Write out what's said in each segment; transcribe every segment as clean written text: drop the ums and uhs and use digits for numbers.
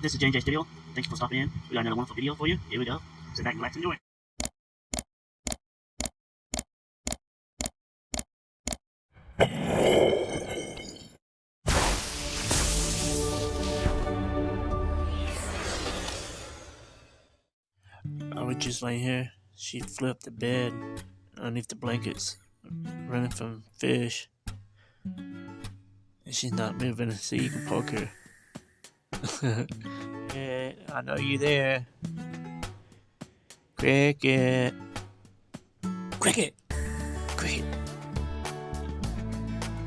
this is J&J Studio. Thanks for stopping in. We got another wonderful video for you. Here we go. Sit back, relax, and enjoy. I was just laying here. She flipped the bed underneath the blankets, running from fish. And she's not moving, so you can poke her. Yeah, I know you there. Cricket. Cricket. Cricket.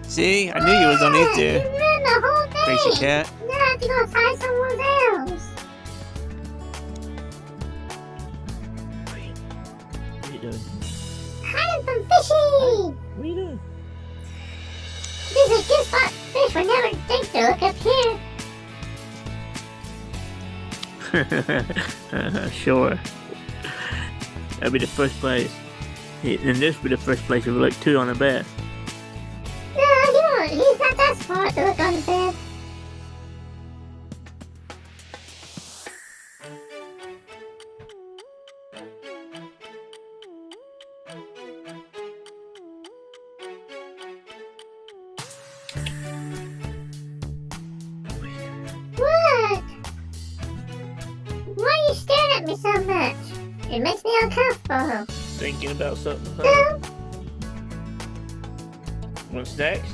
See, I knew you was underneath there. You ran the whole day. Crazy cat. Now I have to go find someone else. What are you doing? Hiding from fishing. What are you doing? This is a good spot. Fish would never think to look up here. Sure. That'll be the first place. And this will be the first place we look too on the bed. No, he won't. He's not that smart to look on the bed. What? Why are you staring at me so much? It makes me uncomfortable. Thinking about something, huh? No, Want snacks?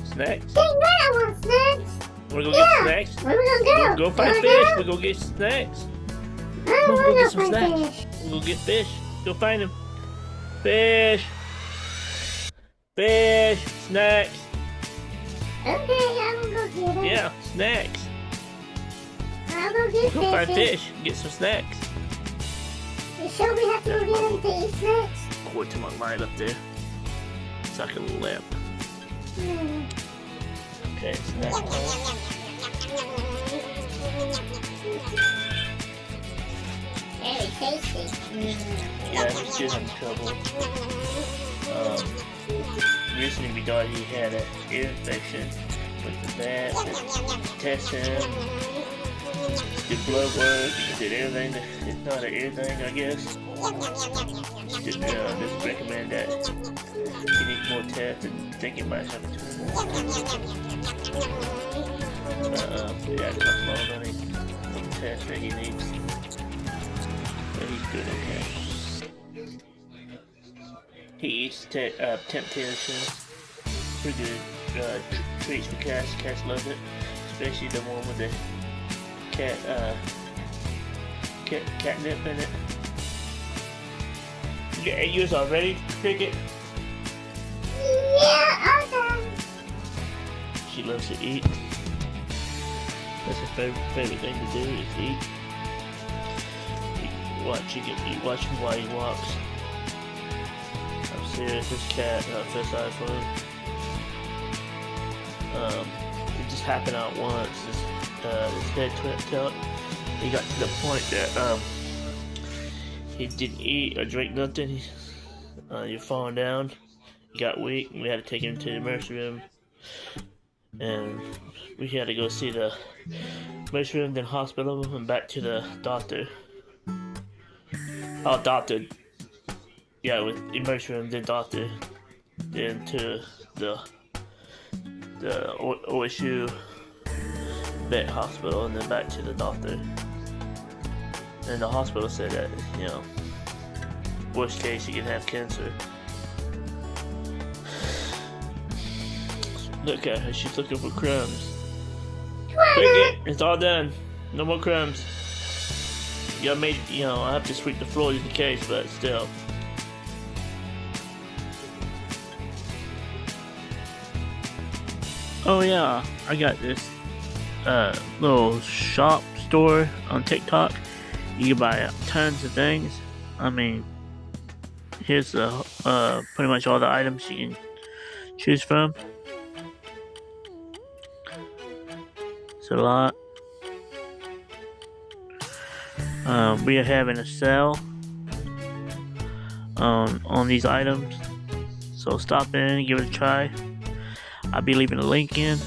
Snacks? dang right I want snacks. Wanna go Yeah. get snacks? Where we gonna go? Go find You fish. wanna We'll go get snacks. go? I Come on, don't go wanna get go some find snacks. fish. We'll go get fish. Go find them. Fish. Fish. Snacks. Okay, I will go get it. Yeah, snacks. I'll go get Go find fish. fish. Get some snacks. You sure we have to go get them to eat snacks? Pour to my light up there. It's like a lamp. Hmm. Okay, snacks. Very tasty. Yeah, he's still having trouble. Recently we thought he had an ear infection with the vet. Test him. Did blood work. Did everything. It's not an ear thing, I guess. Just recommend that he needs more tests and think he might have a tumor. Yeah, it costs more money for the test that he needs. But he's good okay. He eats temptations. Pretty good treats for cats. Cats love it, especially the one with the catnip in it. You got 8 years already, Cricket? Yeah, awesome. She loves to eat. That's her favorite thing to do is eat. Watch him while he walks. I'm serious, this cat, first iPhone. It just happened out once. His head tilt. He got to the point that he didn't eat or drink nothing. He was falling down. He got weak. We had to take him to the emergency room, and we had to go see the emergency room, then hospital, and back to the doctor. Oh, doctor. Yeah, with emergency room, then doctor, then to the OSU vet hospital, and then back to the doctor. And the hospital said that, you know, worst case you can have cancer. Look at her, she's looking for crumbs. Cricket, it's all done. No more crumbs. I have to sweep the floor just in case, but still. Oh yeah, I got this little shop store on TikTok. You can buy tons of things. I mean, here's pretty much all the items you can choose from. It's a lot. We are having a sale on these items, so stop in and give it a try. I'll be leaving a link in.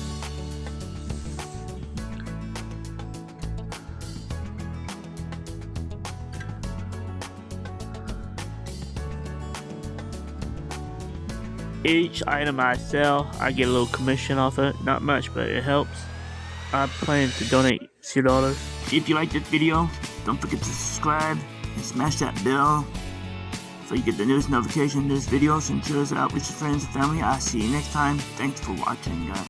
each item I sell, I get a little commission off it. Not much, but it helps. I plan to donate $2. If you like this video, don't forget to subscribe and smash that bell so you get the newest notification of this video, and share it out with your friends and family. I'll see you next time. Thanks for watching, guys.